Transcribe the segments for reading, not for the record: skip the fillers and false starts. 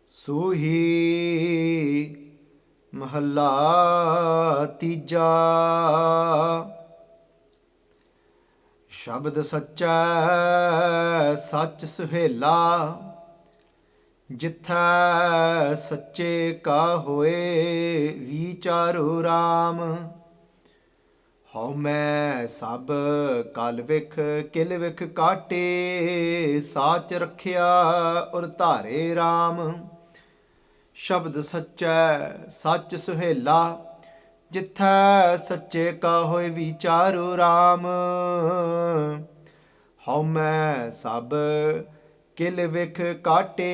ਸੂਹੀ ਮਹੱਲਾ ਤੀਜਾ। ਸ਼ਬਦ ਸੱਚਾ ਸੱਚ ਸੁਹੇਲਾ, ਜਿਥੈ ਸੱਚੇ ਕਾ ਹੋਏ ਵਿਚਾਰੋ ਰਾਮ। ਹਉ ਮੈਂ ਸਭ ਕਲ ਵਿਖ ਕਿਲ ਵਿਖ ਕਾਟੇ, ਸਾਚ ਰਖਿਆ ਉਰ ਧਾਰੇ ਰਾਮ। ਸ਼ਬਦ ਸੱਚੈ ਸੱਚ ਸੁਹੇਲਾ, ਜਿਥੈ ਸੱਚੇ ਕਾ ਹੋਏ ਵਿਚਾਰੋ ਰਾਮ। ਹਉ ਮੈਂ ਸਭ ਕਿਲ ਵਿਖ ਕਾਟੇ,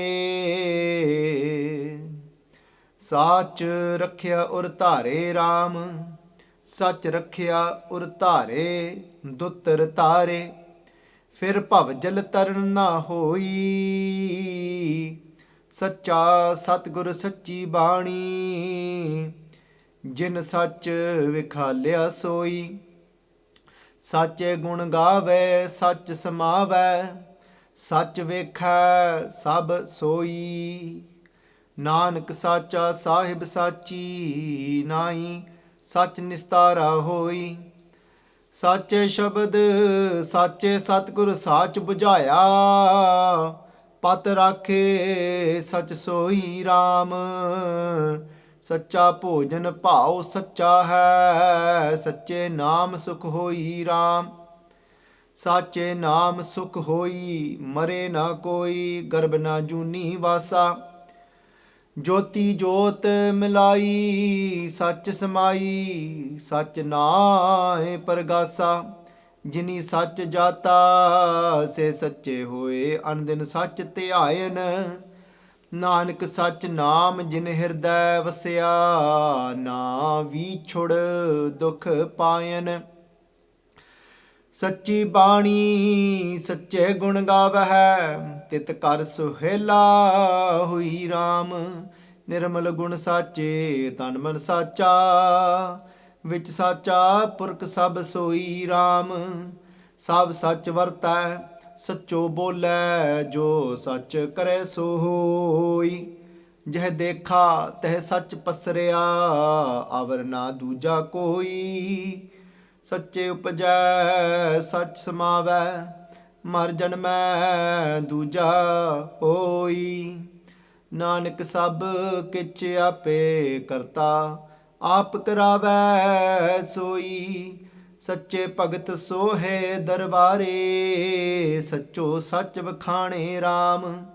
ਸਾਚ ਰਖਿਆ ਉਰ ਧਾਰੇ ਰਾਮ। ਸੱਚ ਰਖਿਆ ਉਰ ਧਾਰੇ ਦੁਤਰ ਤਾਰੇ, ਫਿਰ ਭਵ ਜਲ ਤਰਨ ਨਾ ਹੋਈ। ਸੱਚਾ ਸਤਿਗੁਰ ਸੱਚੀ ਬਾਣੀ, ਜਿਨ ਸੱਚ ਵਿਖਾਲਿਆ ਸੋਈ। ਸਾਚੇ ਗੁਣ ਗਾਵੇ ਸੱਚ ਸਮਾਵੈ, ਸੱਚ ਵੇਖੈ ਸਭ ਸੋਈ। ਨਾਨਕ ਸਾਚਾ ਸਾਹਿਬ ਸਾਚੀ ਨਾਈ, ਸੱਚ ਨਿਸਤਾਰਾ ਹੋਈ। ਸਾਚੇ ਸ਼ਬਦ ਸਾਚੇ ਸਤਿਗੁਰ ਸਾਚ ਬੁਝਾਇਆ, ਪਤ ਰਾਖੇ ਸਚ ਸੋਈ ਰਾਮ। ਸੱਚਾ ਭੋਜਨ ਭਾਉ ਸੱਚਾ ਹੈ, ਸੱਚੇ ਨਾਮ ਸੁਖ ਹੋਈ ਰਾਮ। ਸਾਚੇ ਨਾਮ ਸੁਖ ਹੋਈ, ਮਰੇ ਨਾ ਕੋਈ, ਗਰਭ ਨਾ ਜੂਨੀ ਵਾਸਾ। ਜੋਤੀ ਜੋਤ ਮਿਲਾਈ, ਸੱਚ ਸਮਾਈ, ਸੱਚ ਨਾਏ ਪਰਗਾਸਾ। ਜਿਨੀ ਸੱਚ ਜਾਤਾ ਸੇ ਸੱਚੇ ਹੋਏ, ਅਨਦਿਨ ਸੱਚ ਧਿਆਇਨ। ਨਾਨਕ ਸੱਚ ਨਾਮ ਜਿਨ ਹਿਰਦੈ ਵਸਿਆ, ਨਾ ਵੀਛੁੜ ਦੁਖ ਪਾਇਨ। ਸੱਚੀ ਬਾਣੀ ਸੱਚੇ ਗੁਣ ਗਾਵਹਿ, ਤਿਤ ਕਰ ਸੁਹੇਲਾ ਹੋਈ ਰਾਮ। ਨਿਰਮਲ ਗੁਣ ਸਾਚੇ ਤਨ ਮਨ ਸਾਚਾ, ਵਿੱਚ ਸਾਚਾ ਪੁਰਖ ਸਭ ਸੋਈ ਰਾਮ। ਸਭ ਸੱਚ ਵਰਤੈ ਸੱਚੋ ਬੋਲੇ, ਜੋ ਸੱਚ ਕਰੇ ਸੋ ਹੋਈ। ਜਹ ਦੇਖਾ ਤਹ ਸੱਚ ਪਸਰਿਆ, ਅਵਰ ਨਾ ਦੂਜਾ ਕੋਈ। ਸੱਚੇ ਉਪਜੈ ਸੱਚ ਸਮਾਵੈ, ਮਰ ਜਨਮੈ ਦੂਜਾ ਹੋਈ। ਨਾਨਕ ਸਭ ਕਿਛ ਆਪੇ ਕਰਤਾ, ਆਪ ਕਰਾਵੈ ਸੋਈ। ਸੱਚੇ ਭਗਤ ਸੋਹੇ ਦਰਬਾਰੇ, ਸੱਚੋ ਸੱਚ ਵਖਾਣੇ ਰਾਮ।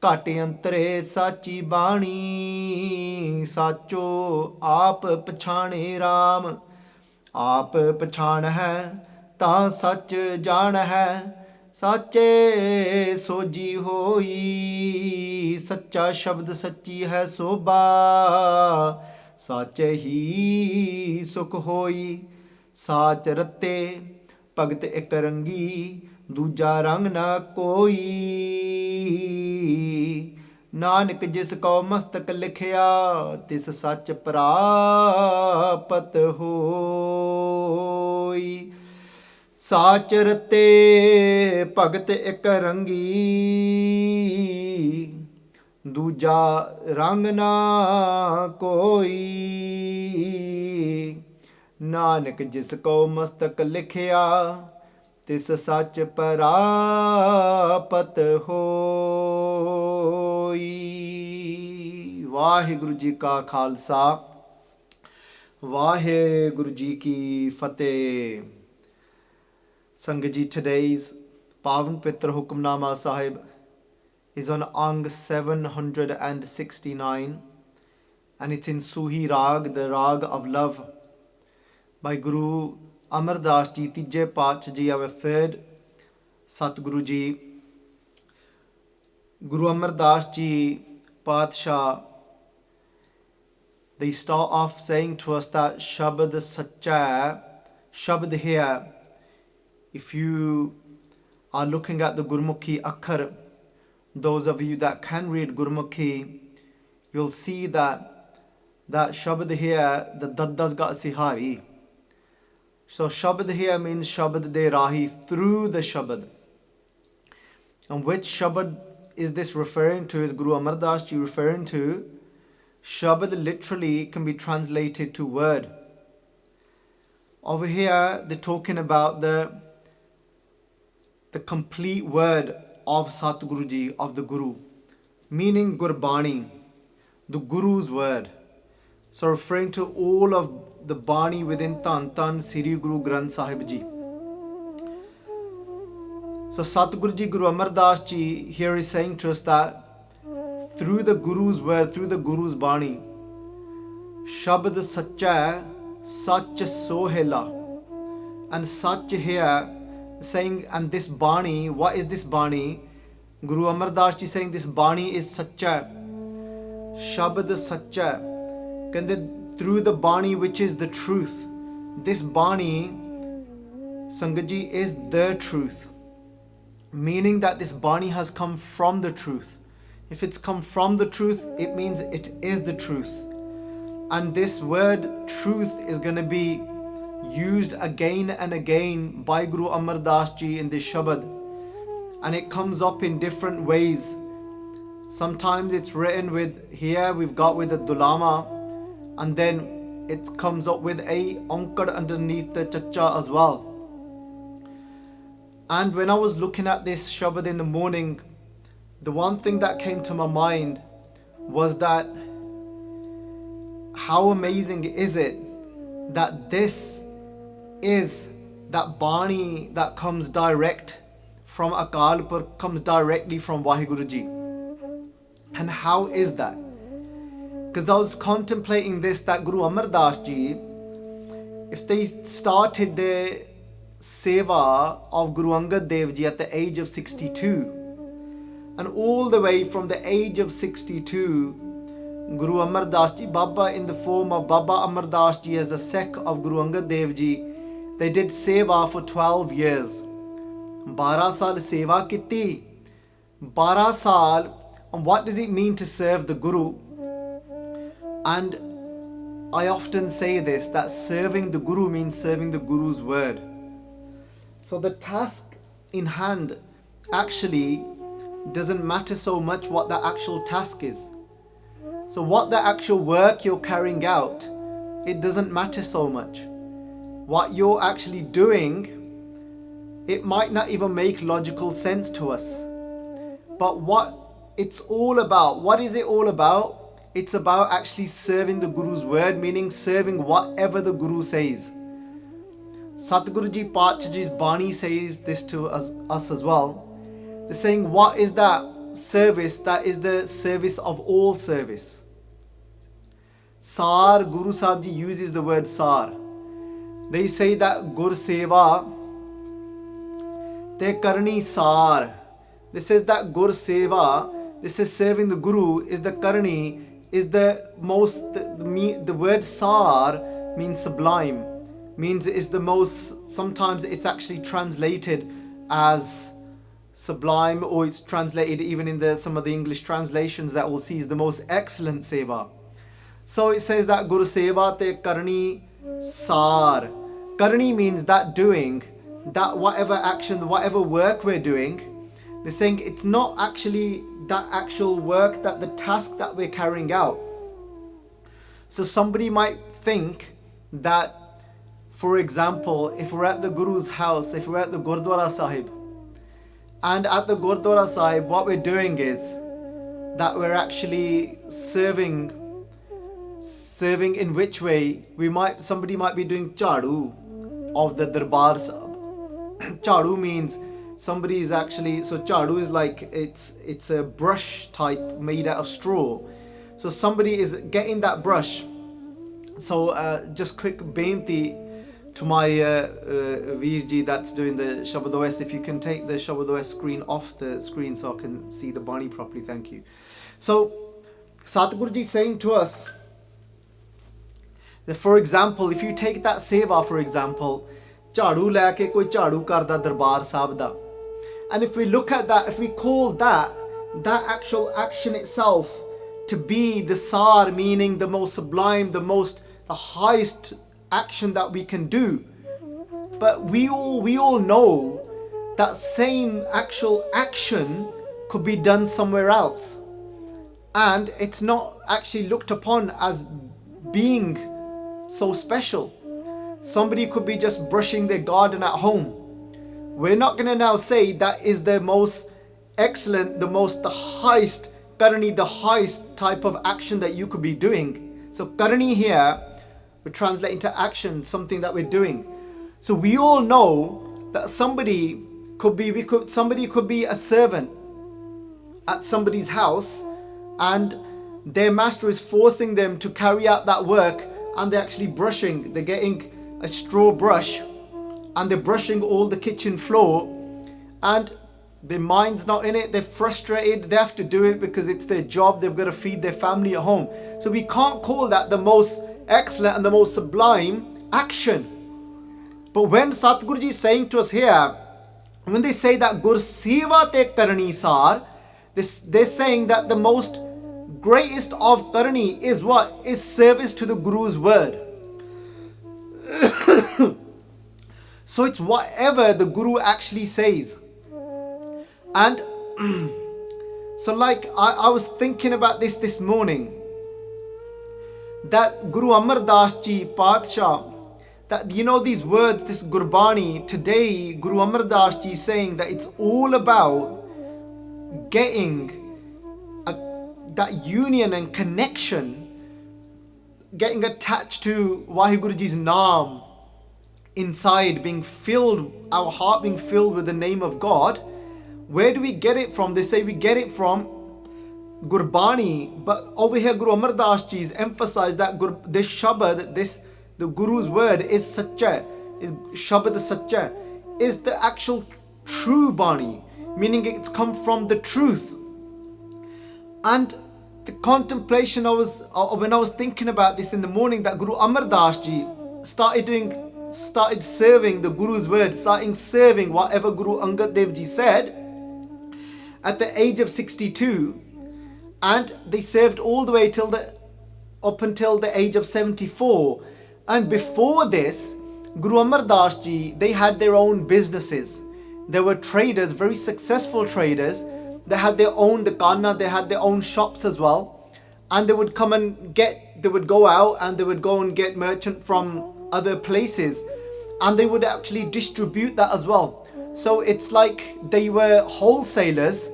ਘਟ ਅੰਤਰੇ ਸਾਚੀ ਬਾਣੀ, ਸਾਚੋ ਆਪ ਪਛਾਣੇ ਰਾਮ। ਆਪ ਪਛਾਣ ਹੈ ਤਾਂ ਸੱਚ ਜਾਣ ਹੈ, ਸਾਚੇ ਸੋਜੀ ਹੋਈ। ਸੱਚਾ ਸ਼ਬਦ ਸੱਚੀ ਹੈ ਸੋਭਾ, ਸਾਚੇ ਹੀ ਸੁਖ ਹੋਈ। ਸਾਚ ਰਤੇ ਭਗਤ ਇਕ ਰੰਗੀ, ਦੂਜਾ ਰੰਗ ਨਾ ਕੋਈ। ਨਾਨਕ ਜਿਸ ਕਉ ਮਸਤਕ ਲਿਖਿਆ, ਤਿਸ ਸੱਚ ਪ੍ਰਾਪਤ ਹੋਈ। ਸਾਚ ਰਤੇ ਭਗਤ ਇਕ ਰੰਗੀ, ਦੂਜਾ ਰੰਗ ਨਾ ਕੋਈ। ਨਾਨਕ ਜਿਸ ਕਉ ਮਸਤਕ ਲਿਖਿਆ, ਤਿਸ ਸੱਚ ਪ੍ਰਾਪਤ ਹੋਈ। ਵਾਹਿਗੁਰੂ ਜੀ ਕਾ ਖਾਲਸਾ, ਵਾਹਿਗੁਰੂ ਜੀ ਕੀ ਫਤਿਹ। Sangat ji, today's Pavan Pitra Hukamnama Sahib is on Ang 769, and it's in Suhi Rag, the Rag of Love, by Guru Amar Das Ji, Tije Paatshah Ji, our third Satguru Ji. Guru Amar Das Ji Paatshah, they start off saying to us that Shabad Sacha, Shabad here, if you are looking at the Gurmukhi Akhar, those of you that can read Gurmukhi, you'll see that Shabad here, the Dadda's got Sihari. So Shabad here means Shabad de Rahi, through the Shabad. And which Shabad is this referring to? Is Guru Amar Das Ji referring to? Shabad literally can be translated to word. Over here, they're talking about the complete word of Satguru Ji, of the Guru, meaning Gurbani, the Guru's word. So referring to all of the Bani within Tan Tan Sri Guru Granth Sahib Ji. So Satguru Ji, Guru Amar Das Ji here is saying to us that through the Guru's word, through the Guru's Bani, Shabad Sacha, Sach Sohela, and Sach here saying, and this Bani, what is this Bani? Guru Amar Das Ji saying this Bani is Sacha, Shabad Sacha, through the Bani which is the truth. This Bani, Sangat Ji, is the truth, meaning that this Bani has come from the truth. If it's come from the truth, it means it is the truth. And this word truth is going to be used again and again by Guru Amar Das Ji in this Shabad. And it comes up in different ways. Sometimes it's written with, here we've got with a Dulama, and then it comes up with a Onkar underneath the Chacha as well. And when I was looking at this Shabad in the morning, the one thing that came to my mind was that how amazing is it that this is that Bani that comes direct from Akal Purkh, comes directly from Vaheguru Ji. And how is that? Because I was contemplating this, that Guru Amar Das Ji, if they started their seva of Guru Angad Dev Ji at the age of 62, and all the way from the age of 62, Guru Amar Das Ji, Baba in the form of Baba Amar Das Ji as a Sikh of Guru Angad Dev Ji, they did seva for 12 years. 12 saal seva kiti. 12 saal, and what does it mean to serve the Guru? And I often say this, that serving the Guru means serving the Guru's word. So the task in hand actually doesn't matter so much what the actual task is. So what the actual work you're carrying out, it doesn't matter so much. What you're actually doing, it might not even make logical sense to us. But what it's all about, what is it all about? It's about actually serving the Guru's word, meaning serving whatever the Guru says. Satguru Ji Pacha Ji's Bani says this to us as well. They're saying, what is that service? That is the service of all service. Sar, Guru Sahib Ji uses the word Sar. They say that Gur Seva, Te Karni Sar. This says that Gur Seva, this is serving the Guru, is the Karni, is the most, the word Sar means sublime, means it is the most, sometimes it's actually translated as sublime, or it's translated even in some of the English translations that we'll see is the most excellent seva. So it says that Guru Seva Te Karni Sar. Karni means that doing, that whatever action, whatever work we're doing, they're saying it's not actually that actual work, that the task that we're carrying out. So somebody might think that, for example, if we're at the Guru's house, if we're at the Gurdwara Sahib, and at the Gurdwara Sahib, what we're doing is that we're actually serving in which way? Somebody might be doing chadu of the Darbar Sahib. Chadu means somebody is actually, so chadu is like, it's a brush type made out of straw. So somebody is getting that brush. So just quick benti to my Veer Ji that's doing the Shabad OS, if you can take the Shabad OS screen off the screen so I can see the Bani properly, thank you. So Satguru Ji saying to us that, for example, if you take that seva, for example, chadu leke koi chadu karda Darbar Sahib da, and if we look at that, if we call that actual action itself to be the sar, meaning the most sublime, the highest action that we can do, but we all know that same actual action could be done somewhere else. And it's not actually looked upon as being so special. Somebody could be just brushing their garden at home. We're not going to now say that is the most excellent, the highest karani, the highest type of action that you could be doing. So karani here, we translate into action, something that we're doing. So we all know that somebody could be a servant at somebody's house, and their master is forcing them to carry out that work, and they're actually brushing. They're getting a straw brush and they're brushing all the kitchen floor, and their mind's not in it. They're frustrated. They have to do it because it's their job. They've got to feed their family at home. So we can't call that the most excellent and the most sublime action. But when Satguru Ji is saying to us here, when they say that Gur Seva te karani sar, they're saying that the most greatest of karani is what? Is service to the Guru's word. So it's whatever the Guru actually says. And so like I was thinking about this morning, that Guru Amar Das Ji Padshah, that you know these words, this Gurbani, today Guru Amar Das Ji is saying that it's all about getting that union and connection, getting attached to Vaheguru Ji's naam inside, being filled, our heart being filled with the name of God. Where do we get it from? They say we get it from Gurbani, but over here Guru Amar Das Ji has emphasized that this Shabad, the Guru's word is Sacha, is Shabad Sacha, is the actual true Bani, meaning it's come from the truth. And the contemplation when I was thinking about this in the morning, that Guru Amar Das Ji started serving the Guru's word, starting serving whatever Guru Angad Dev Ji said at the age of 62, and they served all the way up until the age of 74. And before this, Guru Amar Das Ji, they had their own businesses. They were traders, very successful traders. They had their own dakana, they had their own shops as well. And they would go out and they would go and get merchant from other places. And they would actually distribute that as well. So it's like they were wholesalers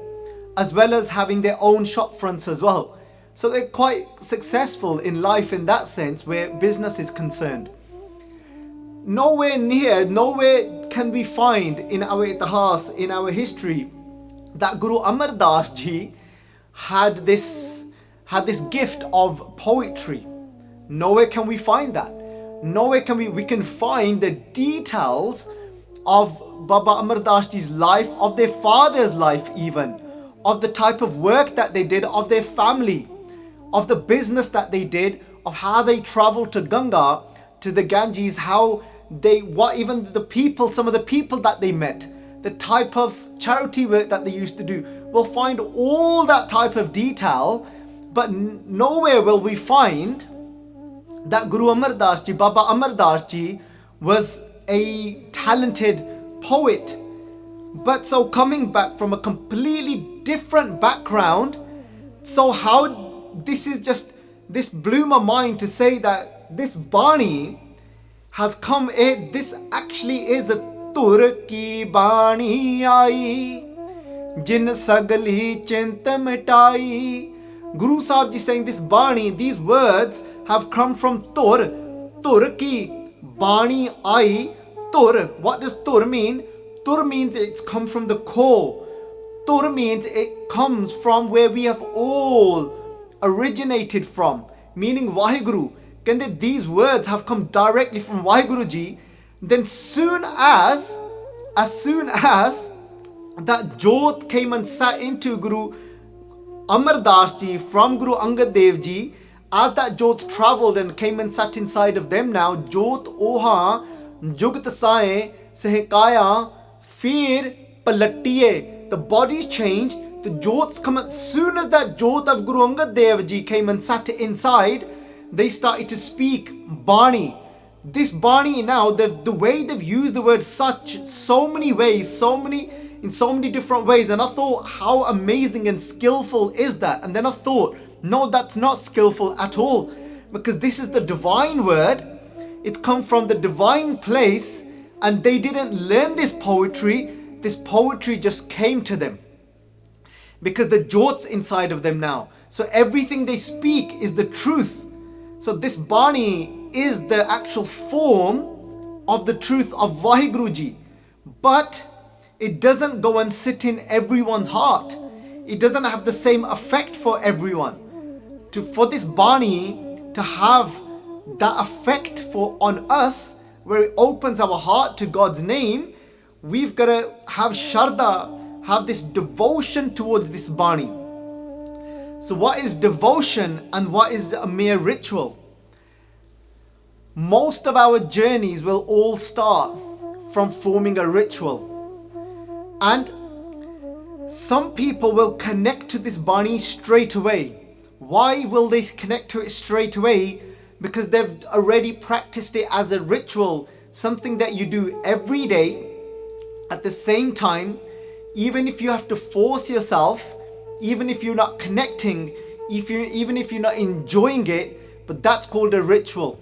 as well as having their own shop fronts as well. So they're quite successful in life in that sense where business is concerned. Nowhere can we find in our itihas, in our history, that Guru Amar Das Ji had this gift of poetry. Nowhere can we find that. Nowhere can we can find the details of Baba Amar Das Ji's life, of their father's life even, of the type of work that they did, of their family, of the business that they did, of how they traveled to Ganga, to the Ganges, even the people, some of the people that they met, the type of charity work that they used to do. We'll find all that type of detail, but nowhere will we find that Guru Amar Das Ji, Baba Amar Das Ji, was a talented poet. But so coming back from a completely different background, so how this blew my mind to say that this Bani has come, this actually is a Tur ki Bani aayi, Jin sagli chint mitai. Guru Sahib Ji saying this Bani, these words have come from Tur ki Bani aayi. Tur, what does Tur mean? Tur means it's come from the core. Tur means it comes from where we have all originated from, meaning Vaheguru. Can these words have come directly from Vaheguru Ji? Then as soon as that Jot came and sat into Guru Amar Das Ji from Guru Angad Dev Ji, as that Jot travelled and came and sat inside of them now, Jot oha jugat sae sehkaya fir palattiye, the bodies changed, the Jots come. As soon as that Jot of Guru Angad Dev Ji came and sat inside, they started to speak Bani. This Bani now, the way they've used the word such, so many ways, in in so many different ways. And I thought, how amazing and skillful is that? And then I thought, no, that's not skillful at all, because this is the divine word. It's come from the divine place, and they didn't learn this poetry. This poetry just came to them because the jot's inside of them now. So everything they speak is the truth. So this Bani is the actual form of the truth of Vaheguru Ji. But it doesn't go and sit in everyone's heart. It doesn't have the same effect for everyone. For this Bani to have that effect on us, where it opens our heart to God's name, we've got to have Sharda, have this devotion towards this Bani. So what is devotion and what is a mere ritual? Most of our journeys will all start from forming a ritual. And some people will connect to this Bani straight away. Why will they connect to it straight away? Because they've already practiced it as a ritual, something that you do every day at the same time, even if you have to force yourself, even if you're not connecting, even if you're not enjoying it, but that's called a ritual.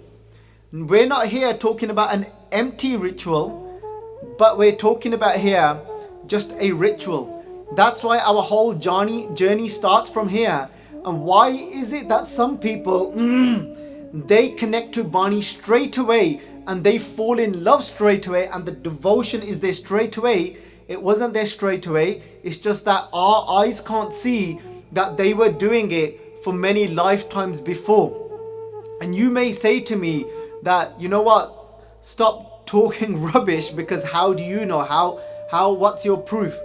We're not here talking about an empty ritual, but we're talking about here just a ritual. That's why our whole journey starts from here. And why is it that some people, they connect to Bani straight away and they fall in love straight away and the devotion is there straight away? It wasn't there straight away. It's just that our eyes can't see that they were doing it for many lifetimes before. And you may say to me that, you know what, stop talking rubbish, because how do you know? What's your proof?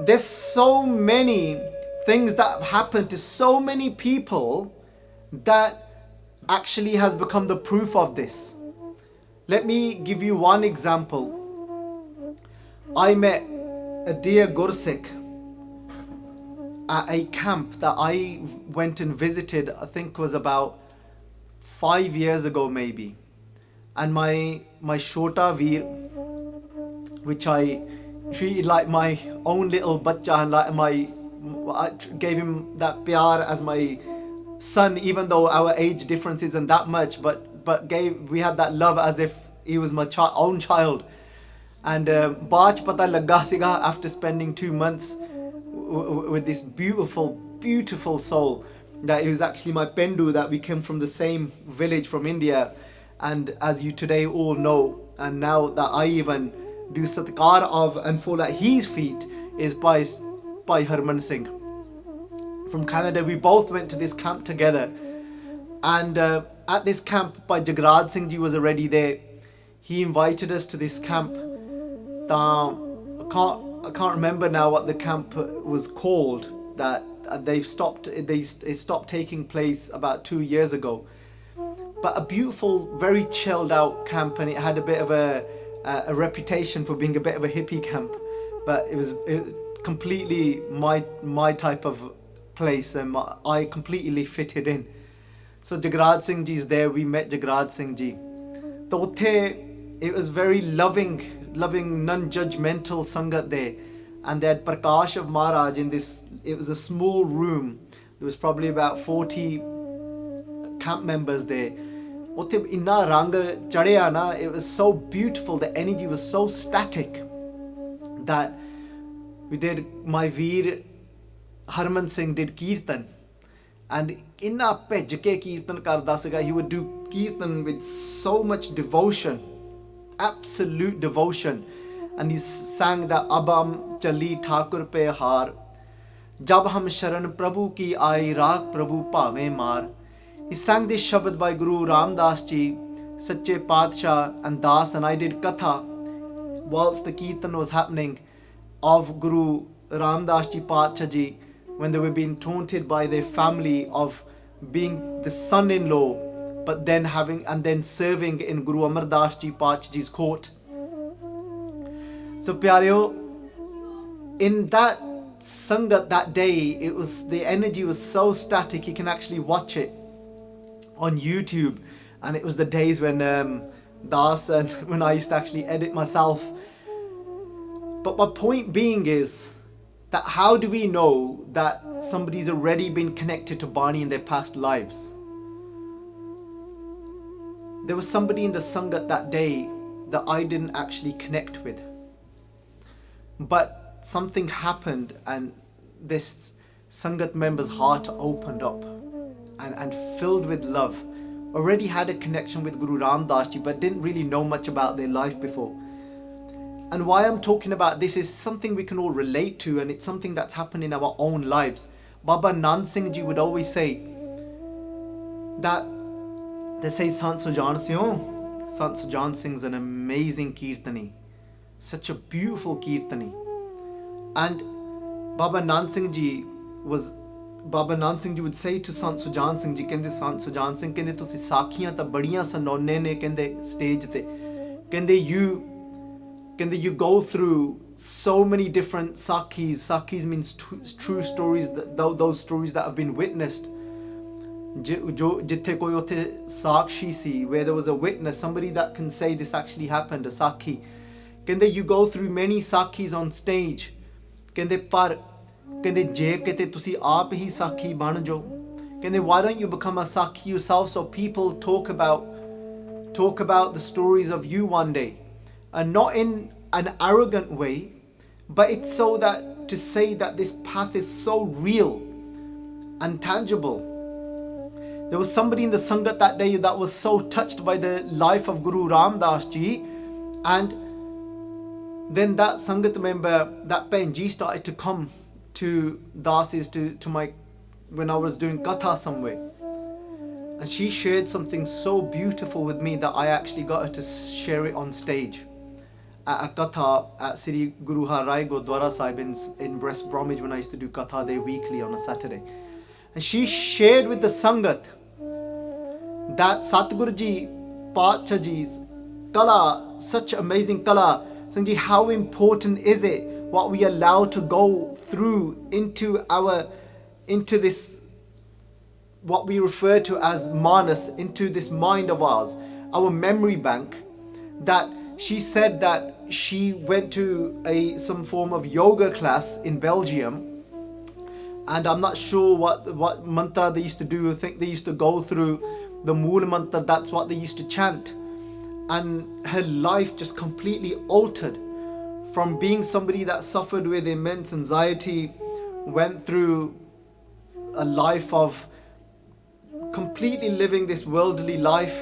There's so many things that have happened to so many people that actually has become the proof of this. Let me give you one example. I met a dear Gursikh at a camp that I went and visited, I think was about 5 years ago maybe. And my Shota Veer, which I treated like my own little bachcha, and like I gave him that pyar as my son, even though our age difference isn't that much, but we had that love as if he was my own child. And baach pata lagga siga after spending 2 months with this beautiful soul, that he was actually my pendu, that we came from the same village from India. And as you today all know, and now that I even do satkar of and fall at his feet, is by Harman Singh from Canada. We both went to this camp together, and at this camp, Bhai Jagraj Singh Ji was already there. He invited us to this camp. I can't remember now what the camp was called. That they stopped taking place about 2 years ago. But a beautiful, very chilled out camp, and it had a bit of a reputation for being a bit of a hippie camp. But it was completely my type of place, and I completely fitted in. So Jagraj Singh Ji is there. We met Jagraj Singh Ji. So it was very loving, non-judgmental Sangat there. And they had Prakash of Maharaj in this. It was a small room. There was probably about 40 camp members there. Inna rang chadya na, it was so beautiful. The energy was so static that we did, my Veer Harman Singh did Kirtan, and inna pejke Kirtan karda siga. He would do Kirtan with so much devotion, absolute devotion. And he sang that Abam Chali Thakur pe har, Jab hum sharan Prabhu ki aayi, Raag Prabhu paave maar. He sang this Shabad by Guru Ram Das Ji, Sache Padshah and Das, and I did Katha whilst the Kirtan was happening of Guru Ram Das Ji Padshah Ji, when they were being taunted by their family of being the son-in-law, but then serving in Guru Amar Das Ji Padshah Ji's court. So Pyareo, in that Sangat that day, the energy was so static. You can actually watch it on YouTube, and it was the days when Das and when I used to actually edit myself. But my point being is that how do we know that somebody's already been connected to Bani in their past lives? There was somebody in the Sangat that day that I didn't actually connect with. But something happened and this Sangat member's heart opened up and filled with love. Already had a connection with Guru Ram Das Ji, but didn't really know much about their life before. And why I'm talking about this is something we can all relate to, and it's something that's happened in our own lives. Baba Nand Singh Ji would always say that, they say Sant Sujan Singh. Sant Sujan Singh's an amazing Kirtani. Such a beautiful Kirtani. And Baba Nand Singh Ji would say to Sant Sujan Singh Ji, kende Sant Sujan Singh, kende tusi sakhiyan ta badiyan sanone ne, kende stage te, kende you go through so many different sakhis. Sakhis means true stories, those stories that have been witnessed. Jithe koi othe sakshi si, where there was a witness, somebody that can say this actually happened, a sakhi. Kende you go through many sakhis on stage. Kende par, kende je kete tusi aap hi sakhi ban jo. Kende why don't you become a sakhi yourself so people talk about the stories of you one day. And not in an arrogant way, but it's so that to say that this path is so real and tangible. There was somebody in the Sangat that day that was so touched by the life of Guru Ram Das Ji, and then that Sangat member, that Penji, started to come to Dasis to my, when I was doing Katha somewhere. And she shared something so beautiful with me that I actually got her to share it on stage at a Katha at Sri Guru Har Rai Darbar Sahib in West Bromwich, when I used to do Katha there weekly on a Saturday. And she shared with the Sangat that Satguru Ji, Pacha Ji's Kala, such amazing Kala. Sanji, how important is it what we allow to go through into this, what we refer to as Manas, into this mind of ours, our memory bank. That she said that she went to some form of yoga class in Belgium, and I'm not sure what mantra they used to do. I think they used to go through the Mool mantra, that's what they used to chant. And her life just completely altered from being somebody that suffered with immense anxiety, went through a life of completely living this worldly life,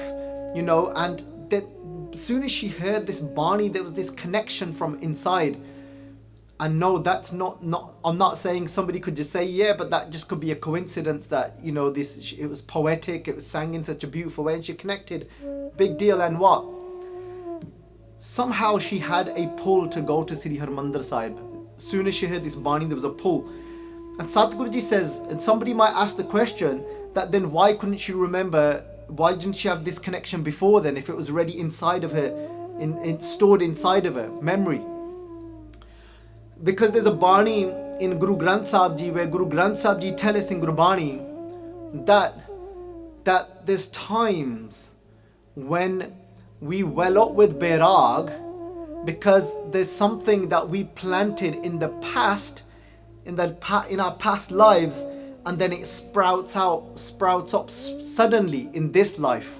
and that as soon as she heard this Bani, there was this connection from inside. And no, that's not I'm not saying somebody could just say, yeah, but that just could be a coincidence that, it was poetic, it was sang in such a beautiful way, and she connected. Big deal. And what? Somehow she had a pull to go to Sri Harmandir Sahib. As soon as she heard this Bani, there was a pull. And Satguruji says, and somebody might ask the question, that then why couldn't she remember, why didn't she have this connection before then, if it was already inside of her, stored inside of her memory? Because there's a Bani in Guru Granth Sahib Ji, where Guru Granth Sahib Ji tell us in Gurbani that there's times when we well up with Bairag, because there's something that we planted in the past, in our past lives, and then it sprouts up suddenly in this life.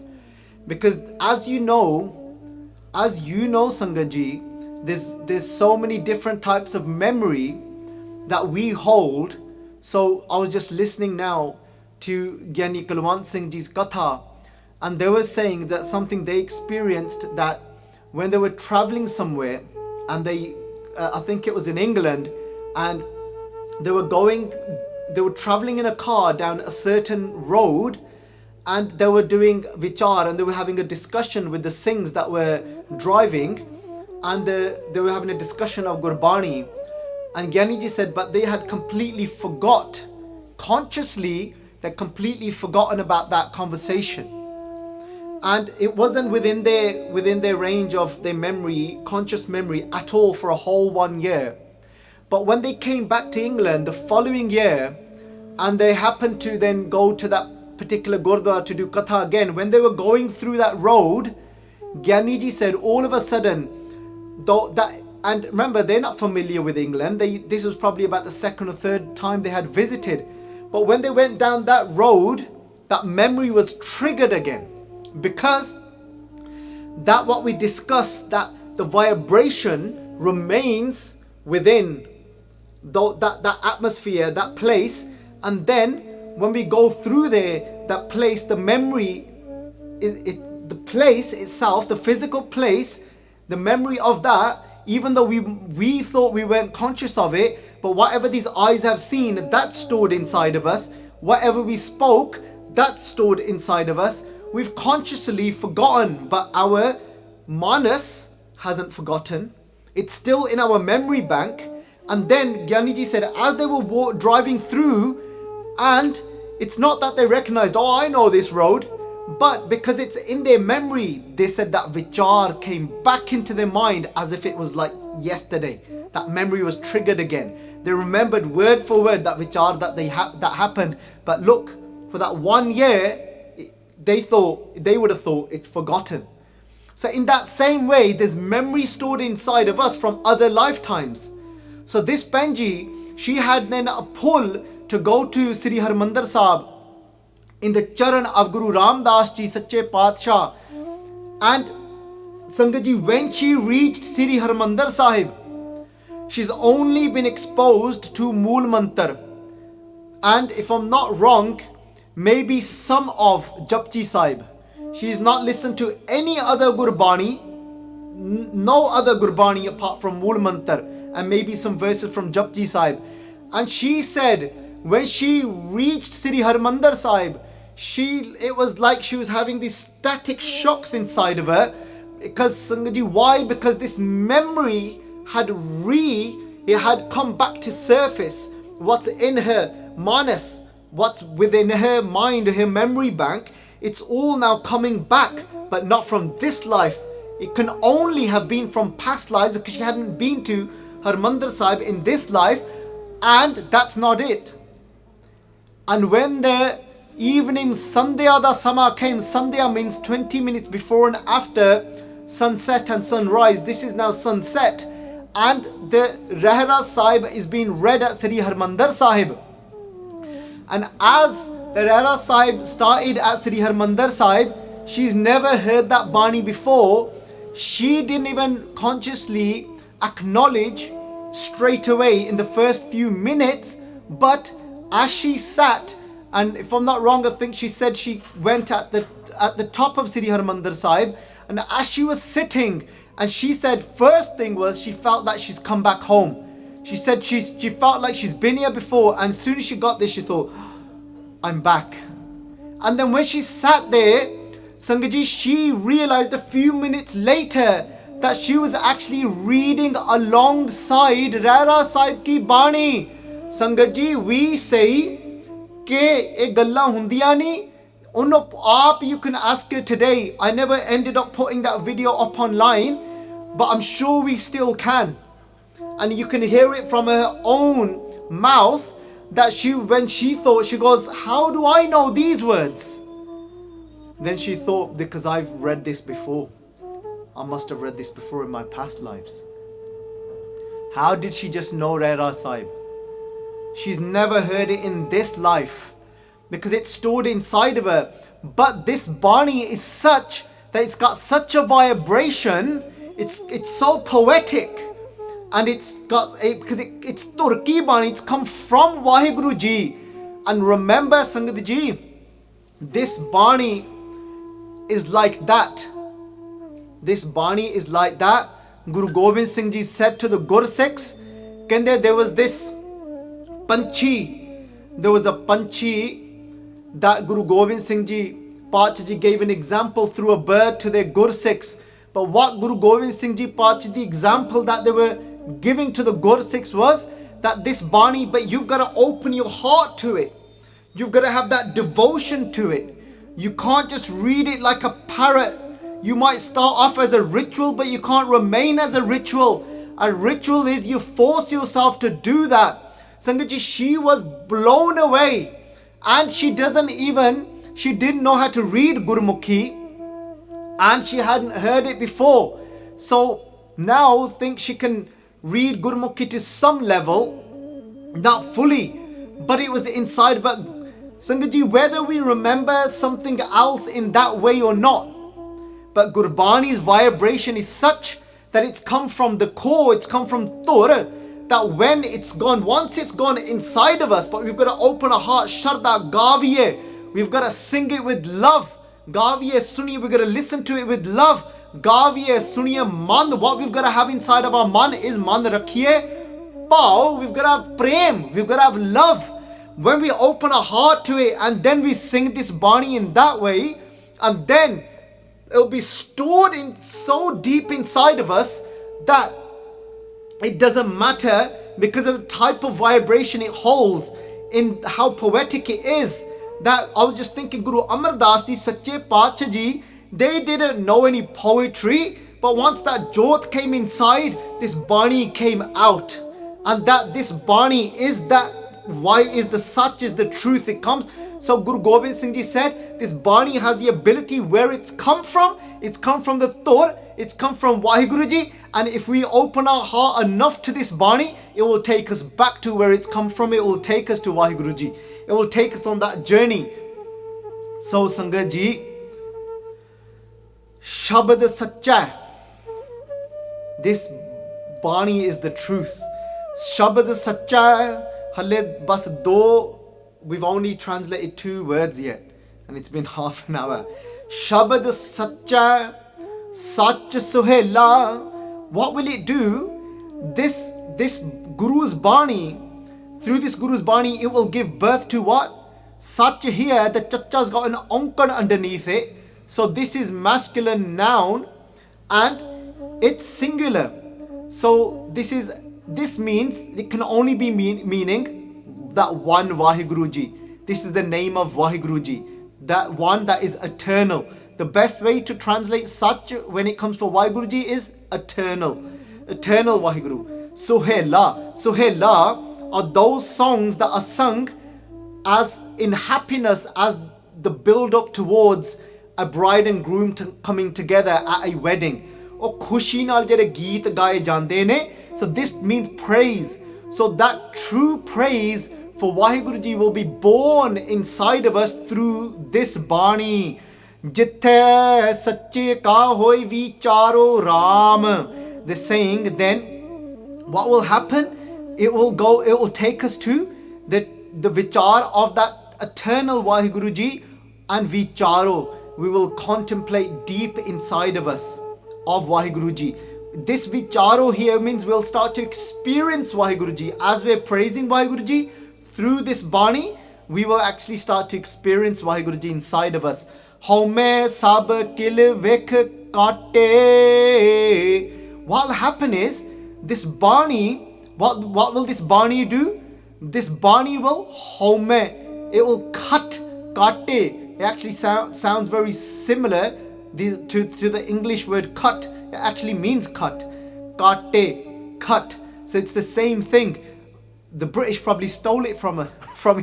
Because as you know Sangat Ji, there's so many different types of memory that we hold. So I was just listening now to Gyani Kulwant Singh Ji's Katha, and they were saying that something they experienced, that when they were traveling somewhere, and I think it was in England, and they were traveling in a car down a certain road, and they were doing vichar, and they were having a discussion with the Singhs that were driving, and they were having a discussion of Gurbani. And Gyaniji said, but they had completely consciously, they'd completely forgotten about that conversation. And it wasn't within their range of their memory, conscious memory at all, for a whole 1 year. But when they came back to England the following year, and they happened to then go to that particular Gurdwara to do Katha again, when they were going through that road, Gyaniji said all of a sudden, though that And remember, they're not familiar with England. This was probably about the second or third time they had visited. But when they went down that road, that memory was triggered again. Because that what we discussed, that the vibration remains within that atmosphere, that place. And then when we go through there, that place, the memory, the place itself, the physical place, the memory of that, even though we thought we weren't conscious of it, but whatever these eyes have seen, that's stored inside of us. Whatever we spoke, that's stored inside of us. We've consciously forgotten, but our manas hasn't forgotten. It's still in our memory bank. And then Gyaniji said, as they were driving through, and it's not that they recognized, oh, I know this road, but because it's in their memory, they said that vichar came back into their mind as if it was like yesterday. That memory was triggered again. They remembered word for word that vichar that happened. But look, for that 1 year, they would have thought it's forgotten. So in that same way, there's memory stored inside of us from other lifetimes. So this Benji, she had then a pull to go to Sri Harmandir Sahib in the charan of Guru Ram Das Ji, Sache Paatshah. And Sangat Ji, when she reached Sri Harmandir Sahib, she's only been exposed to Mool Mantar. And if I'm not wrong, maybe some of Japji Sahib. She's not listened to any other Gurbani, no other Gurbani apart from Mool Mantar, and maybe some verses from Japji Sahib. And she said, when she reached Sri Harmandir Sahib, it was like she was having these static shocks inside of her. Because Sangat Ji, why? Because this memory had come back to surface. What's in her manas, what's within her mind, her memory bank, it's all now coming back, but not from this life. It can only have been from past lives because she hadn't been to Harmandir Sahib in this life, and that's not it. And when the evening Sandhya da Sama came, Sandhya means 20 minutes before and after sunset and sunrise. This is now sunset, and the Rahra Sahib is being read at Sri Harmandir Sahib. And as the Rahra Sahib started at Sri Harmandir Sahib, she's never heard that Bani before. She didn't even consciously acknowledge straight away in the first few minutes, but as she sat, and if I'm not wrong, I think she said she went at the top of Sri Harmandir Sahib, and as she was sitting, and she said first thing was she felt that she's come back home. She said she felt like she's been here before, and as soon as she got there, she thought, I'm back. And then when she sat there, Sangat Ji, she realized a few minutes later that she was actually reading alongside Rahra Sahib ki Bani. Sangat Ji, we say ke ye gallan hundiyan nahi. You can ask her today. I never ended up putting that video up online, but I'm sure we still can. And you can hear it from her own mouth that when she thought, she goes, how do I know these words? Then she thought, because I've read this before. I must have read this before in my past lives. How did she just know Rahra Sahib? She's never heard it in this life because it's stored inside of her. But this Bani is such that it's got such a vibration. It's so poetic. And it's Turki Bani, it's come from Vaheguru Ji. And remember, Sangat Ji, this Bani is like that. This Bani is like that. Guru Gobind Singh Ji said to the Gursikhs, there was this Panchi. There was a Panchi that Guru Gobind Singh Ji, Pacha Ji gave an example through a bird to their Gursikhs. But what Guru Gobind Singh Ji, Pacha, the example that they were giving to the Gursikhs was that this Bani, but you've got to open your heart to it. You've got to have that devotion to it. You can't just read it like a parrot. You might start off as a ritual, but you can't remain as a ritual. A ritual is you force yourself to do that. Sangat Ji, she was blown away. And she didn't know how to read Gurmukhi. And she hadn't heard it before. So now thinks she can read Gurmukhi to some level, not fully, but it was inside. But Sangat Ji, whether we remember something else in that way or not, but Gurbani's vibration is such that it's come from the core, it's come from Tur, that when it's gone, once it's gone inside of us, but we've got to open our heart, Sharda Gaviye, we've got to sing it with love. Gaviye Suniye, we've got to listen to it with love. Gaviye Suniye Man, what we've got to have inside of our man is Man Rakhiye Pao, we've got to have Prem, we've got to have love. When we open our heart to it and then we sing this Bani in that way, and then it'll be stored in so deep inside of us that it doesn't matter, because of the type of vibration it holds, in how poetic it is. That I was just thinking, Guru Amar Das Ji, Sache Paatshah Ji, they didn't know any poetry, but once that Jot came inside, this Bani came out. And that this Bani is that, why is the such is the truth, it comes. So Guru Gobind Singh Ji said, this Bani has the ability where it's come from the Tur, it's come from Vaheguru Ji, and if we open our heart enough to this Bani, it will take us back to where it's come from, it will take us to Vaheguru Ji, it will take us on that journey. So Sangat Ji, Shabad Sacha, this Bani is the truth. Shabad Sacha, Hale Bas Do, we've only translated 2 words yet, and it's been half an hour. Shabad Sacha, Sach Suhela. What will it do? This Guru's Bani, through this Guru's Bani, it will give birth to what? Sach here, the Chacha's got an Onkar underneath it. So this is masculine noun and it's singular. So this means it can only be meaning that one Vaheguru Ji. This is the name of Vaheguru Ji, that one that is eternal. The best way to translate Sach when it comes for Vaheguru Ji is eternal. Eternal Vaheguru. Suhela. Suhela are those songs that are sung as in happiness, as the build up towards a bride and groom coming together at a wedding. Or khushi naal jehde geet gaye jande ne. So this means praise. So that true praise for Vaheguru Ji will be born inside of us through this Bani. Jithe sache ka hoy vicharo Ram. The saying, then what will happen? It will take us to the vichar of that eternal Vaheguru Ji, and vicharo, we will contemplate deep inside of us of Vaheguru Ji. This vicharo here means we'll start to experience Vaheguru Ji. As we're praising Vaheguru Ji through this Bani, we will actually start to experience Vaheguru Ji inside of us. Haume sab kil vekh kate. What will happen is, this Bani, what will this Bani do? This Bani will haume, it will cut, kate. It actually sounds very similar to the English word cut. It actually means cut. Kate, cut. So it's the same thing. The British probably stole it from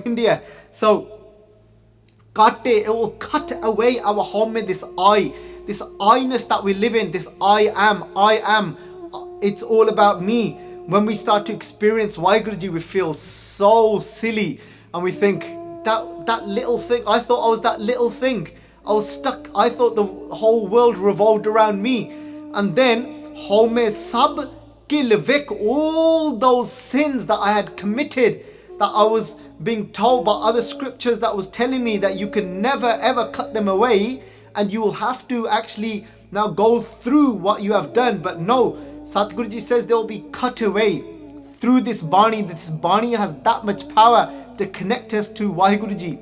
India. So kate, it will cut away our home, this I-ness that we live in, this I am. It's all about me. When we start to experience Vaheguru Ji, we feel so silly, and we think, that little thing, I thought I was that little thing. I was stuck. I thought the whole world revolved around me. And then, home sab kil vik, all those sins that I had committed, that I was being told by other scriptures that was telling me that you can never ever cut them away, and you will have to actually now go through what you have done. But no, Satguru Ji says they will be cut away through this Bani. This Bani has that much power to connect us to Vaheguru Ji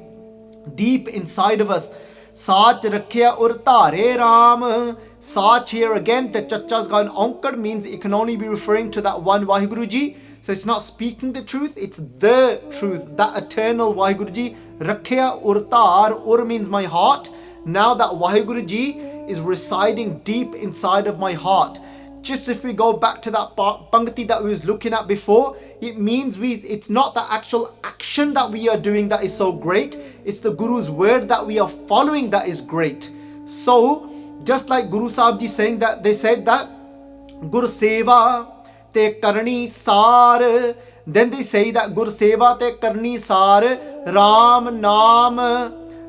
deep inside of us. Sach rakhya ur tare Ram. Sach here again, the Chacha's got an Onkar, means it can only be referring to that one Vaheguru Ji. So it's not speaking the truth, it's the truth, that eternal Vaheguru Ji. Rakhya ur tar, ur means my heart. Now that Vaheguru Ji is residing deep inside of my heart. Just if we go back to that Pangati that we was looking at before, it means it's not the actual action that we are doing that is so great, it's the Guru's word that we are following that is great. So just like Guru Sahib Ji saying that, they said that Gur Seva te Karni Sar. Then they say that Gur Seva te Karni Sar, Ram Naam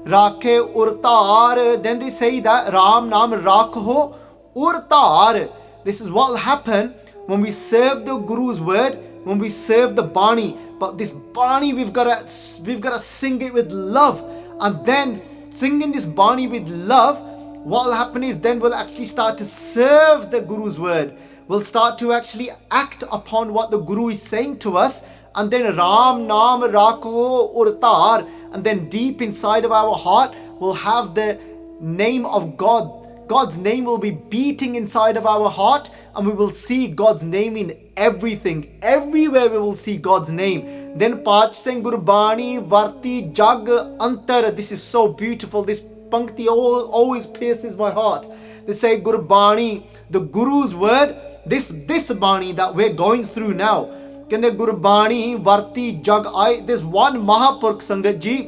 Rakhe Urtar. Then they say that Ram Naam Rakho Urtar. This is what will happen when we serve the Guru's word, when we serve the Bani. But this Bani, we've got to sing it with love. And then singing this Bani with love, what will happen is then we'll actually start to serve the Guru's word. We'll start to actually act upon what the Guru is saying to us. And then Ram Naam Rakho Urtar. And then deep inside of our heart, we'll have the name of God. God's name will be beating inside of our heart, and we will see God's name in everything. Everywhere we will see God's name. Then Pach Singh Gurbani Varti Jag Antar. This is so beautiful. This Pankti always pierces my heart. They say Gurbani, the Guru's word, this Bani that we're going through now. Kende Gurbani Varti Jag I. There's one Mahapurkh Sangat Ji.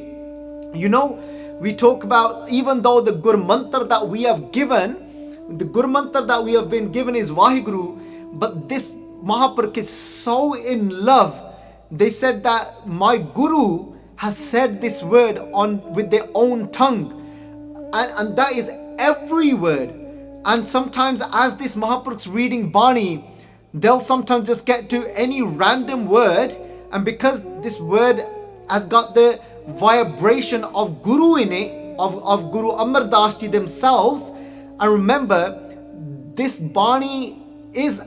You know, we talk about, even though the Gur Mantra that we have given, the Gur Mantra that we have been given is Vaheguru, but this Mahapurkh is so in love. They said that my Guru has said this word with their own tongue, and that is every word. And sometimes as this Mahapurkh's reading Bani, they'll sometimes just get to any random word, and because this word has got the vibration of Guru in it, of Guru Amar Das Ji themselves. And remember, this Bani is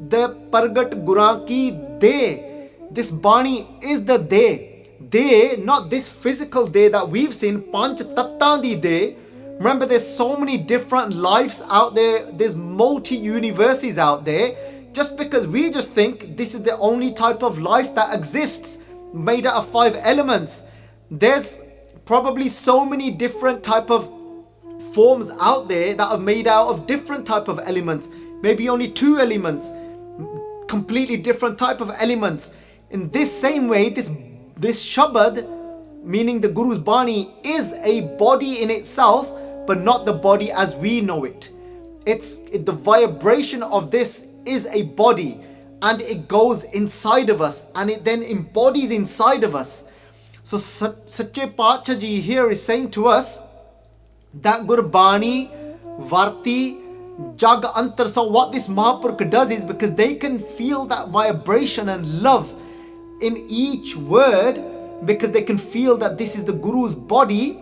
the Pargat Gura ki Day. This Bani is the Day. Day, not this physical day that we've seen, Panch Tattan di Day. Remember, there's so many different lives out there. There's multi-universes out there. Just because we just think this is the only type of life that exists, made out of 5 elements. There's probably so many different type of forms out there that are made out of different type of elements. Maybe only 2 elements, completely different type of elements. In this same way, this Shabad, meaning the Guru's Bani, is a body in itself, but not the body as we know it. The vibration of this is a body, and it goes inside of us, and it then embodies inside of us. So Sache Pacha Ji here is saying to us that Gurbani Varti Jag Antar. So what this Mahapurkh does is, because they can feel that vibration and love in each word, because they can feel that this is the Guru's body,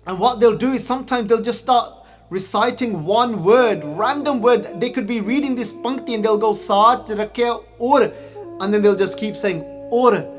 and what they'll do is sometimes they'll just start reciting one word, random word. They could be reading this Pankti and they'll go Saat Rakhe Or, and then they'll just keep saying Or.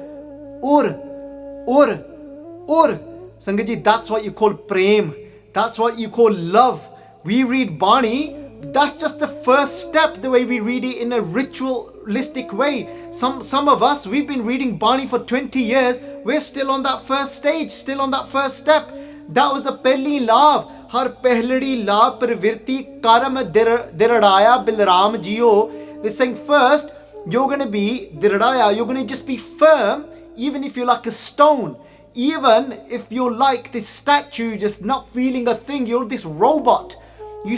Sangat Ji, that's what you call Prem. That's what you call love. We read Bani, that's just the first step, the way we read it in a ritualistic way. Some of us, we've been reading Bani for 20 years. We're still on that first stage, still on that first step. That was the Pehli Lav. Har Pehladi Lav Pravirti Karam Diradaya Bilram Jio. They're saying first, you're going to be Diradaya, you're going to just be firm, even if you're like a stone. Even if you're like this statue, just not feeling a thing, you're this robot. You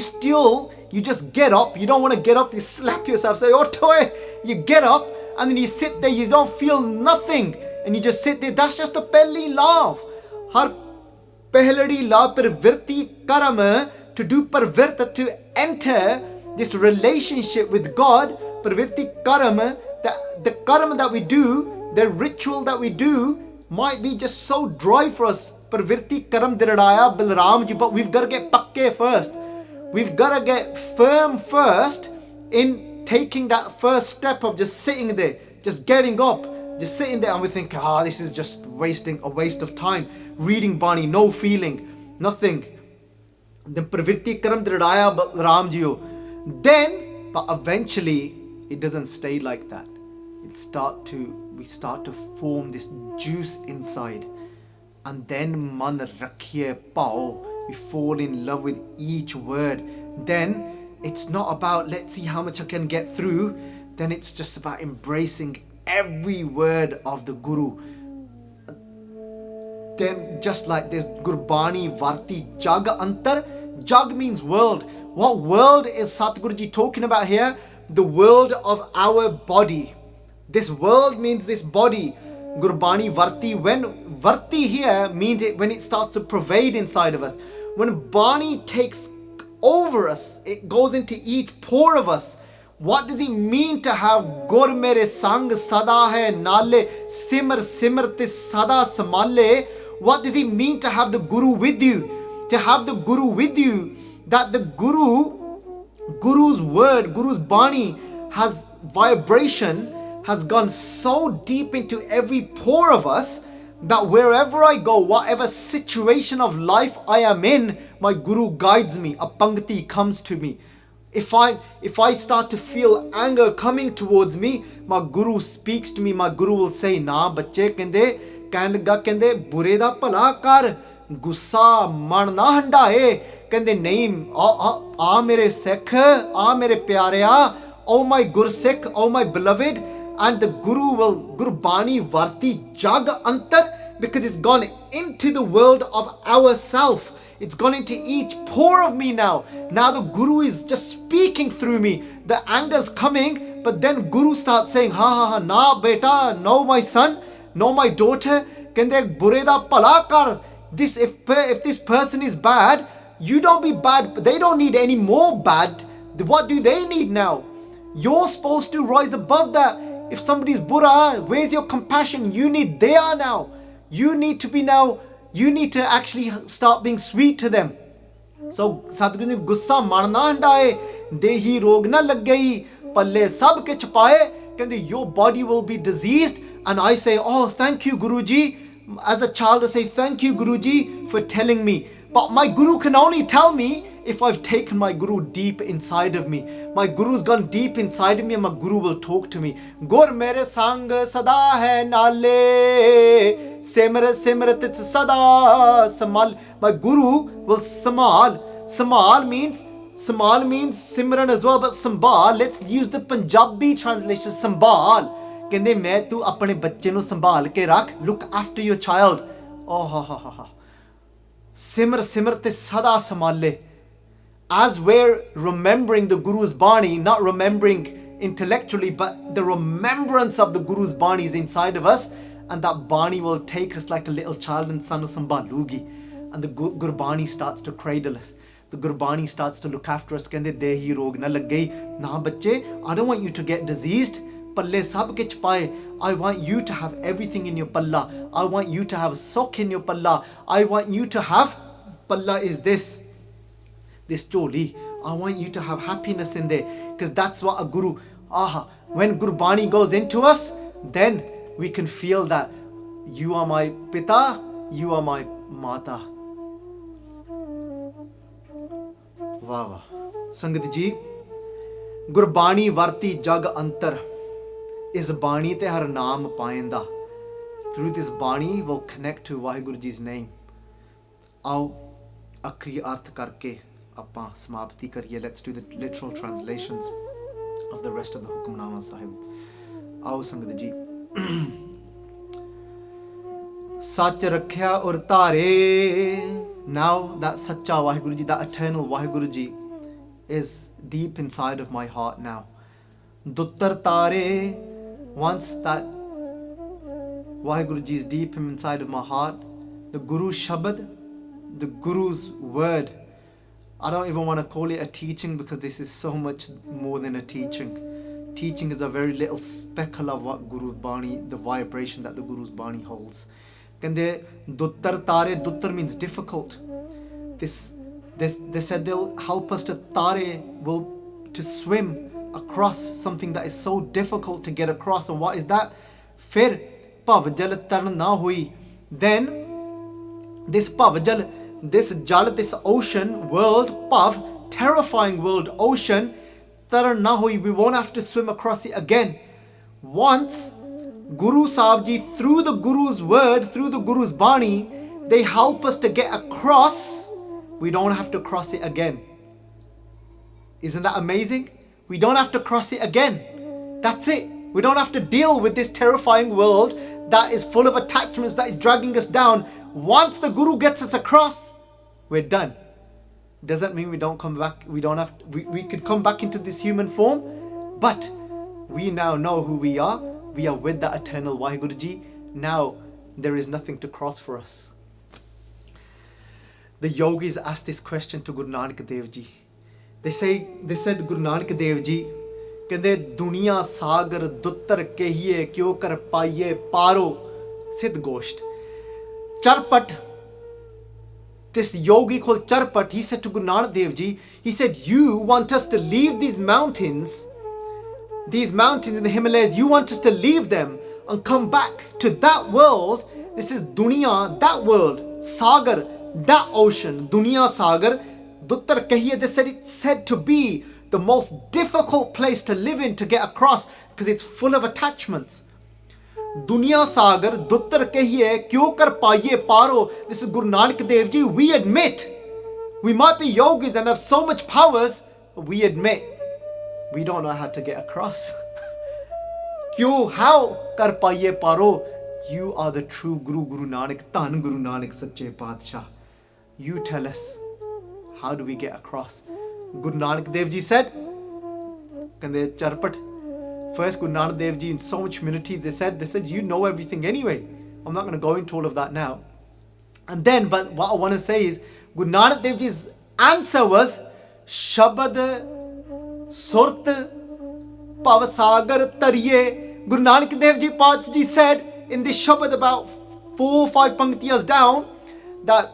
just get up. You don't want to get up, you slap yourself, say, oh, toy. You get up, and then you sit there, you don't feel nothing. And you just sit there. That's just the Pehli Lav. Har Pehladi Lav Parvirti Karama, to do Parvirta, to enter this relationship with God. Parvirti Karama, the Karama that we do, the ritual that we do, might be just so dry for us. Parvirti Karam Diradaya Bilram Ji, but we've got to get pakke first. We've got to get firm first in taking that first step of just sitting there, just getting up, just sitting there, and we think, this is just a waste of time. Reading Bani, no feeling, nothing. Then Pravirti Karam Diradaya Bilram Ji. Then, but eventually, it doesn't stay like that. We start to form this juice inside, and then man rakhiye pao, we fall in love with each word. Then it's not about let's see how much I can get through. Then it's just about embracing every word of the Guru. Then just like this Gurbani Varti Jag Antar. Jag means world. What world is Satguru Ji talking about here? the world of our body. This world means this body. Gurbani Varti, when Varti here means it when it starts to pervade inside of us. When Bani takes over us, it goes into each pore of us. What does it mean to have Gur mere sang sada hai nale simar simar te sada samale? What does it mean to have the Guru with you? To have the Guru with you, that the Guru's word, Guru's Bani has vibration, has gone so deep into every pore of us that wherever I go, whatever situation of life I am in, my Guru guides me. A pangti comes to me. If I start to feel anger coming towards me, my Guru speaks to me. My Guru will say, "Na bacche kende bure da pala kar, gussa man na handae." Kende nahi, aa mere Sikh, aa mere pyarya, oh my Gursikh, oh my beloved. And the Guru will, Gurbani Varti Jag Antar, because it's gone into the world of ourself. It's gone into each pore of me now. Now the Guru is just speaking through me. The anger's coming, but then Guru starts saying, ha, na beta, no my son, no my daughter, kende bure da pala kar. If this person is bad, you don't be bad. They don't need any more bad. What do they need now? You're supposed to rise above that. If somebody's bura, where's your compassion? You need daya now. You need to actually start being sweet to them. So Sadhguru ne gussa marna handaye, dehi rog na lag gayi, palle sab ke chpaye, kende your body will be diseased. And I say, oh, thank you Guruji. As a child I say, thank you Guruji for telling me. But my Guru can only tell me if I've taken my Guru deep inside of me. My Guru's gone deep inside of me and my Guru will talk to me. Gur mere sang sada hai nale, simr simrat sada samal. My Guru will samal. Samal means simran as well, but sambal, let's use the Punjabi translation, sambal. Kende main tu apne bacche nu sambal ke rakh, look after your child. Oh ha. Simr te sada samale. As we're remembering the Guru's Bani, not remembering intellectually, but the remembrance of the Guru's Bani is inside of us, and that Bani will take us like a little child and sanu sambalugi. And the Gurbani starts to cradle us. The Gurbani starts to look after us. Kende dehi rog na lag gayi. Na bacche, I don't want you to get diseased. Palle sab ke chpaye. I want you to have everything in your palla. I want you to have sukh in your palla. I want you to have, palla is this choli. I want you to have happiness in there, because that's what a Guru, when Gurbani goes into us, then we can feel that you are my Pita, you are my Mata. Wow. Sangat ji, Gurbani Varti Jag Antar. Is Bani te har naam paenda. Through this Bani we'll connect to Vaheguru Ji's name. Aao akri arth karke ਆਪਾਂ ਸਮਾਪਤੀ ਕਰੀਏ. Let's do the literal translations of the rest of the Hukamnama Sahib. ਆਓ ਸੰਗਤ ਜੀ. ਸੱਚ ਰੱਖਿਆ ਔਰ ਧਾਰੇ. Now that Sacha Vaheguru Ji, that eternal Vaheguru Ji is deep inside of my heart now. Duttar tare, once that Vaheguru Ji is deep inside of my heart, the Guru's Shabad, the Guru's word, I don't even want to call it a teaching, because this is so much more than a teaching. Teaching is a very little speckle of what Guru's Bani, the vibration that the Guru's Bani holds. Kande duttar tare, duttar means difficult. They said they'll help us to to swim across something that is so difficult to get across. And what is that? Fir bhav jal taran na hui. Then this bhav jal, this jal, this ocean, world, bhav, terrifying world, ocean, taran na hui, we won't have to swim across it again. Once Guru Sahib Ji, through the Guru's word, through the Guru's Bani, they help us to get across, we don't have to cross it again. Isn't that amazing? We don't have to cross it again. That's it. We don't have to deal with this terrifying world that is full of attachments, that is dragging us down. Once the Guru gets us across, we're done. Doesn't mean we don't come back. We could come back into this human form. But we now know who we are. We are with the eternal Vaheguru Ji. Now there is nothing to cross for us. The yogis asked this question to Guru Nanak Dev Ji. They said, Guru Nanak Dev Ji, कहंदे दुनिया सागर दुत्तर कहिए क्यों कर पाइए पारो सिद्ध गोष्ठ. Charpat, this yogi called Charpat, he said to Guru Nanak Dev Ji, he said, you want us to leave these mountains in the Himalayas, you want us to leave them and come back to that world. This is dunya, that world, sagar, that ocean, dunya sagar, duttar kahiye. They said it's said to be the most difficult place to live in, to get across, because it's full of attachments. Dunya sagar, duttar kahiye, kyo kar paiye paro. This is Guru Nanak Dev Ji. We admit, we might be yogis and have so much powers, but we admit, we don't know how to get across. Kyo, how kar paiye paro? You are the true Guru, Guru Nanak, Tan Guru Nanak Sache Padshah. You tell us, how do we get across? Guru Nanak Dev Ji said, Kande Charpat, first Guru Nanak Dev Ji in so much humility, they said, you know everything anyway. I'm not going to go into all of that now. And then, but what I want to say is, Guru Nanak Dev Ji's answer was, Shabad Surt Pavasagar Tariye. Guru Nanak Dev Ji Path Ji said in this Shabad about 4 or 5 panktiyas down, that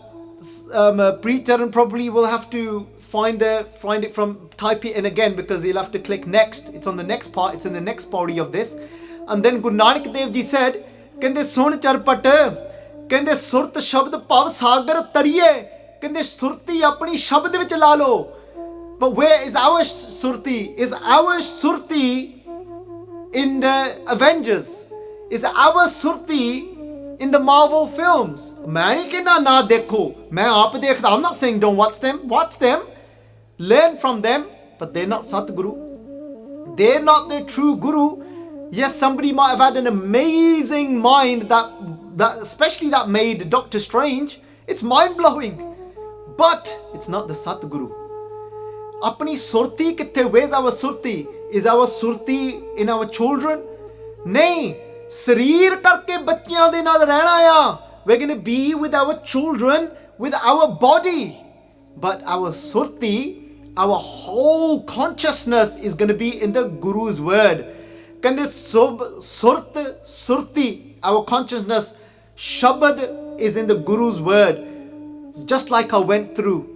preacher probably will have to find it from, type it in again, because he'll have to click next. It's on the next part, it's in the next body of this. And then Guru Nanak Dev Ji said, Kende sun Charpat, Kende Surt Shabd Pav Sagar Tariye. Kende Surti apni Shabd vich la lo. But where is our Surti? Is our Surti in the Avengers? Is our Surti in the Marvel films? I'm not saying don't watch them, learn from them, but they're not Satguru. They're not the true Guru. Yes, somebody might have had an amazing mind that especially that made Doctor Strange. It's mind-blowing, but it's not the Satguru. Apni surti kitte? Where's our surti? Is our surti in our children? Nahi. Sareer karke bachchiyan de naal rehna ya. We're going to be with our children, with our body. But our surti, our whole consciousness is going to be in the Guru's word. Kande surti, our consciousness, Shabad is in the Guru's word. Just like I went through.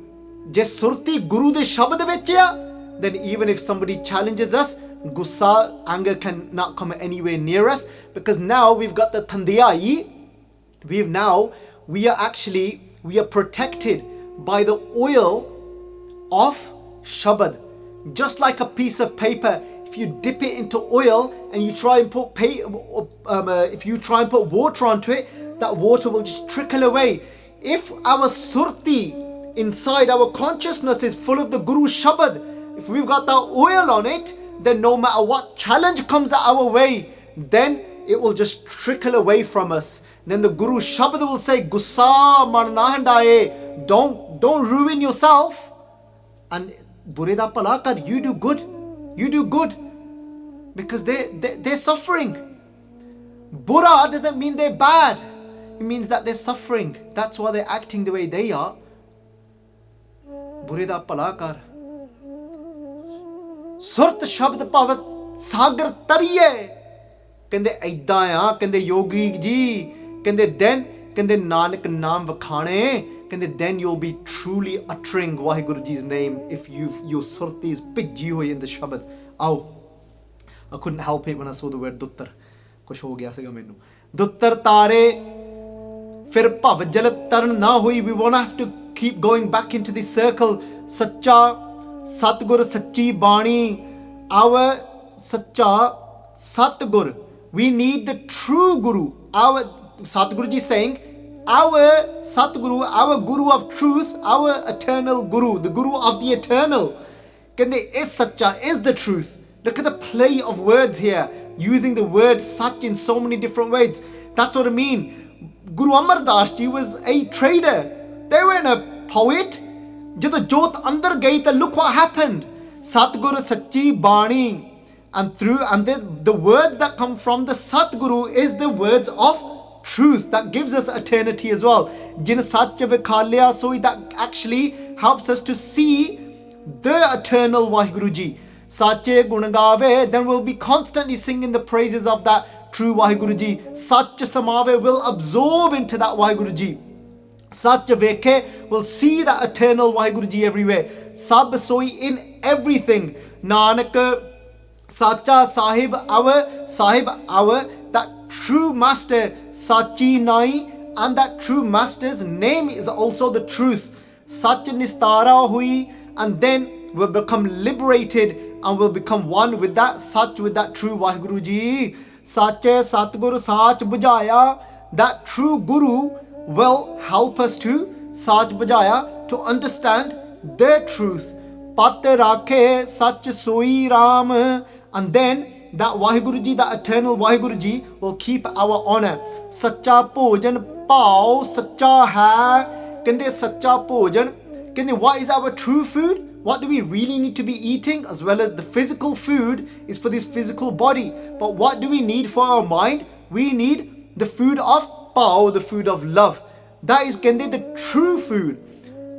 Je surti Guru de Shabad vich ya, then even if somebody challenges us, gussa, anger cannot come anywhere near us, because now we've got the thandiyai. We are protected by the oil of Shabad. Just like a piece of paper, if you dip it into oil and you try and put water onto it, that water will just trickle away. If our surti inside our consciousness is full of the Guru Shabad, if we've got that oil on it, then no matter what challenge comes our way, then it will just trickle away from us. Then the Guru Shabad will say, Gussa marna handaye, don't ruin yourself. And bureda palakar, you do good. Because they're suffering. Bura doesn't mean they're bad. It means that they're suffering. That's why they're acting the way they are. Bureda palakar. Surt Shabd Pavat Sagar Tariye. Kende Aidaya, Kende Yogi Ji, Kende Nanak Naam Vakhane, Kende then you'll be truly uttering Vaheguru Ji's name if your surti is pidji hoyi in the Shabad. Aao. I couldn't help it when I saw the word Duttar. Kuch ho gaya siga mainu. Duttar Tare, Fir Pav Jalat Taran na hui. We won't have to keep going back into this circle. Sacha Satgur Sachi Bani, our Sacha Satgur. We need the true Guru. Our Satguru Ji saying, our Satguru, our Guru of truth, our eternal Guru, the Guru of the eternal. Kende is Sacha, is the truth. Look at the play of words here, using the word Sach in so many different ways. That's what I mean. Guru Amar Das Ji was a trader. They weren't a poet. Jado jot andar gayi, look what happened. Satgur Sachi Bani. and the words that come from the Satguru is the words of truth that gives us eternity as well. Jin sach vikhalya, so that actually helps us to see the eternal Vaheguru Ji. Sache gunagave, then we'll be constantly singing the praises of that true Vaheguru Ji. Sach samave, will absorb into that Vaheguru Ji. Sach vekhe, will see that eternal Vaheguru Ji everywhere. Sab soi, in everything. Nanak Sacha Sahib our, that true master, Sachi Nai, and that true master's name is also the truth. Sach nistara hui, and then we'll become liberated and we'll become one with that Sach, with that true Vaheguru Ji. Sache Satguru Sach bujaya, that true Guru will help us to Sach bujaya, to understand the truth. Pat rakhe Sach soi Ram, and then that Vaheguru Ji, that eternal Vaheguru Ji, will keep our honor. Sacha bhojan pao sacha hai. Kende sacha bhojan, kende what is our true food? What do we really need to be eating? As well as the physical food is for this physical body. But what do we need for our mind? We need the food of pao, the food of love. That is kende the true food.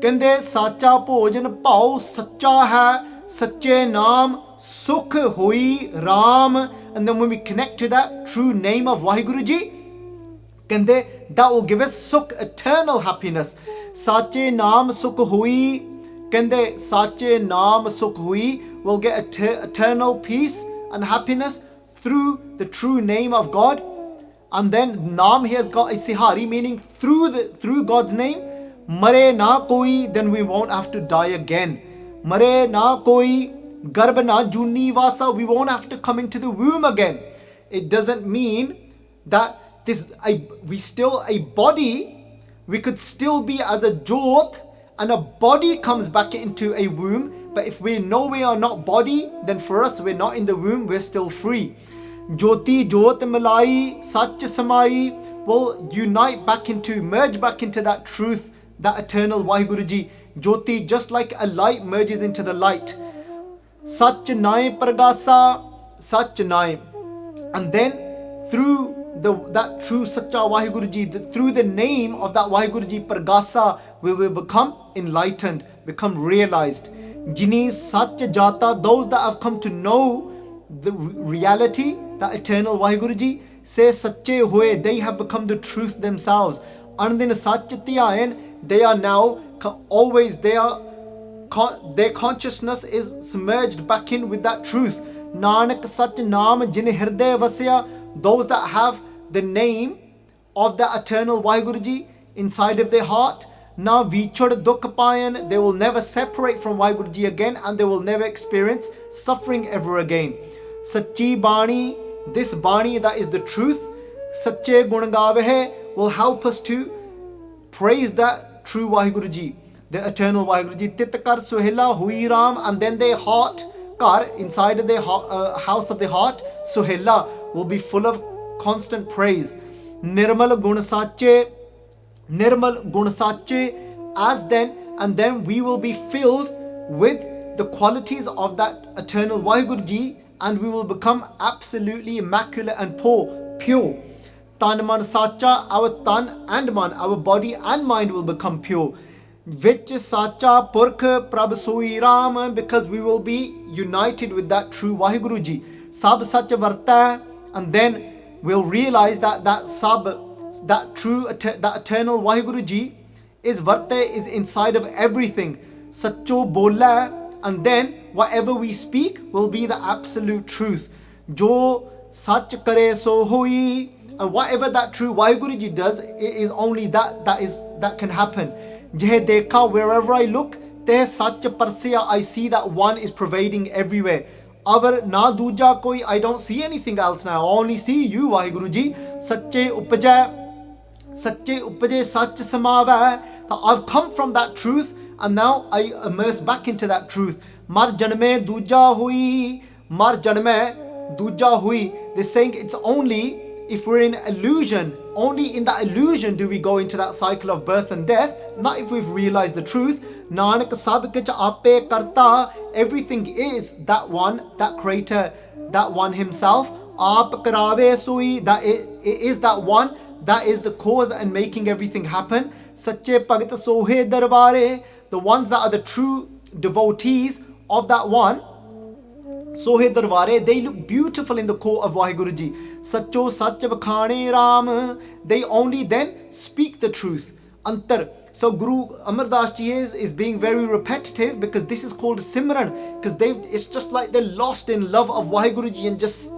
Kende sacha bhojan pao sacha hai. Sache naam sukh hui Ram. And then when we connect to that true name of Vaheguru Ji, kende that will give us sukh, eternal happiness. Sache naam sukh hui, kende sache naam sukh hui, will get eternal peace and happiness through the true name of God. And then naam here has got isihari, meaning through God's name. Mare na koi, then we won't have to die again. Mare na koi, garb na juni vasa, we won't have to come into the womb again. It doesn't mean that we still a body, we could still be as a jot, and a body comes back into a womb. But if we know we are not body, then for us we're not in the womb, we're still free. Jyoti jot milai sach samai, will unite back into, merge back into that truth, that eternal Vaheguru Ji. Jyoti, just like a light merges into the light. Sach nai pragasa, sach nai. And then through that true Sacha Vaheguru Ji, through the name of that Vaheguru Ji, pragasa, we will become enlightened, become realized. Jini Sach Jata, those that have come to know the reality, that eternal Vaheguru Ji, say Sache Hue, they have become the truth themselves. Andin Sach Tiyayan, they are now always, their consciousness is submerged back in with that truth. Nanak Sach Naam Jin Hirday Vasya, those that have the name of the eternal Vaheguru Ji inside of their heart, na vichad dukh payan, they will never separate from Vaheguru Ji again, and they will never experience suffering ever again. Sachi Bani, this Bani that is the truth, Sache Gunagavehe, will help us to praise that true Vaheguru Ji, the eternal Vaheguru Ji. Titkar Suhela Hui Ram, and then their heart, kar, inside of their house of the heart, Suhela, will be full of constant praise. Nirmal Gunasache, as then, and then we will be filled with the qualities of that eternal Vaheguru Ji, and we will become absolutely immaculate and pure. Tan man sacha, our tan and man, our body and mind will become pure. Vich sacha purkh prabh soi Ram, because we will be united with that true Vaheguru Ji. Sab sach varta, and then we'll realize that that eternal Vaheguru Ji is varte, is inside of everything. Sacho bola, and then whatever we speak will be the absolute truth. Jo sach kare so hui, and whatever that true Vaheguru Ji does, it is only that can happen. Jeh dekha, wherever I look, teh sach parsya, I see that one is pervading everywhere. Avar na duja koi, I don't see anything else now, I only see you Vaheguru Ji. Sache upajay sach samava, I've come from that truth and now I immerse back into that truth. Mar janme duja hui, mar janme duja hui. They're saying it's only if we're in illusion, only in that illusion do we go into that cycle of birth and death, not if we've realized the truth. Nanak sab kich ape karta, everything is that one, that creator, that one himself. Aap karave sui, that it is that one, that is the cause and making everything happen. Sache Bhagat Sohe Darbare, the ones that are the true devotees of that one, Sohe Darbare, they look beautiful in the court of Vaheguru Ji. Sacho Sach Bakhane Ram, they only then speak the truth. Antar. So Guru Amar Das Ji is being very repetitive because this is called Simran, because it's just like they're lost in love of Vaheguru Ji and just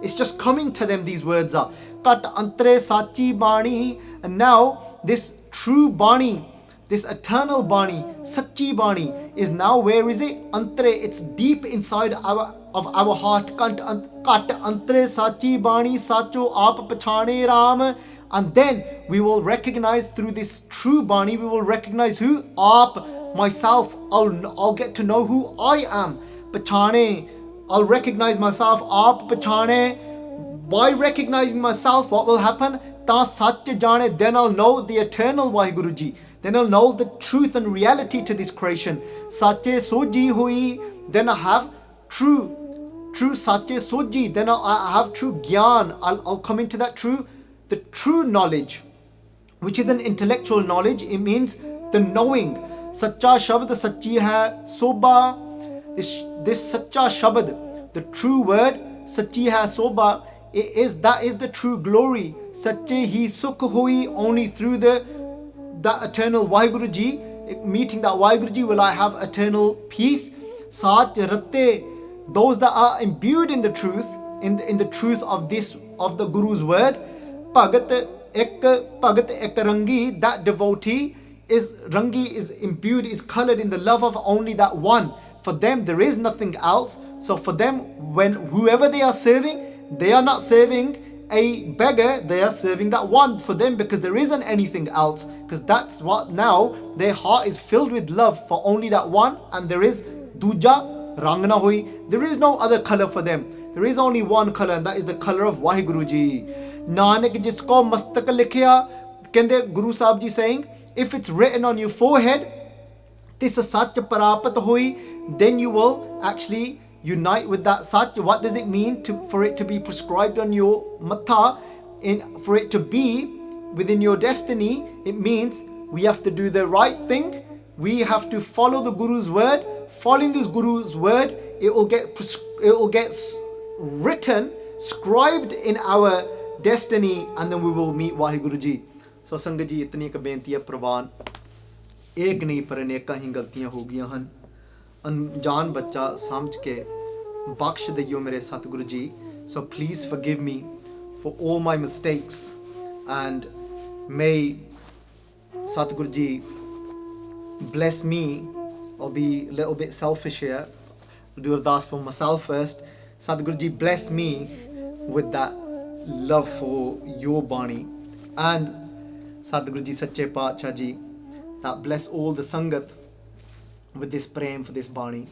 it's just coming to them, these words are. Kat Antre Sachi Bani, and now this true Bani, this eternal Bani, Sachi Bani, is now, where is it? Antre, it's deep inside of our heart. Kat Antre Sachi Bani, Sacho Aap Pachane Ram. And then we will recognize through this true Bani, we will recognize who? Aap, myself. I'll get to know who I am. Pachane, I'll recognize myself. Aap Pachane. By recognizing myself, what will happen? Ta Sach Jane, then I'll know the eternal Vaheguru Ji. Then I'll know the truth and reality to this creation. Sache Soji Hui, then I have true Sache Soji, then I have true Gyan. I'll come into that the true knowledge, which is an intellectual knowledge. It means the knowing. Sacha Shabad Sachi Hai Soba. This Sacha Shabad, the true word, Sachi Hai Soba, that is the true glory. Sache Hi Sukh Hui, only through that eternal Vaheguru Ji, meeting that Vaheguru Ji, will I have eternal peace. Sat Ratte, those that are imbued in the truth, in the truth of the Guru's word. Bhagat ek rangi, that devotee is rangi, is imbued, is colored in the love of only that one. For them there is nothing else. So for them, whoever they are serving, they are not serving a beggar, they are serving that one for them, because there isn't anything else, because that's what now their heart is filled with love for only that one. And there is duja rang na hui, there is no other color for them. There is only one color, and that is the color of Vaheguru Ji. Nanak jisko mastak likhya, kende Guru Sahib Ji saying, if it's written on your forehead, tis sach parapat hui, then you will actually unite with that sach. What does it mean for it to be prescribed on your matha, for it to be within your destiny? It means we have to do the right thing. We have to follow the Guru's word. Following this Guru's word, it will get written, scribed in our destiny, and then we will meet Vaheguru Ji. So Sangat Ji, itni ka benti hai Pravan, ek nahi par aneka hi galtiyan ho giyan han. Anjaan bachcha samjh ke bakhsh deiyo mere Satguru Ji. So please forgive me for all my mistakes, and may Satguru Ji bless me. I'll be a little bit selfish here. I'll do ardas for myself first. Sadhguru Ji bless me with that love for your Bani, and Sadhguru Ji Sache Paatshah Ji, that bless all the Sangat with this prem for this Bani.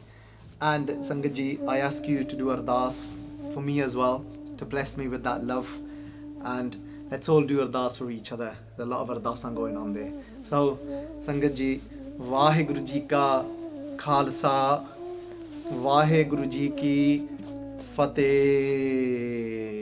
And Sangat Ji, I ask you to do ardas for me as well, to bless me with that love, and let's all do ardas for each other. There's a lot of ardasan going on there. So Sangat Ji, Vaheguru Ji ka Khalsa, Vaheguru Ji ki Fateh.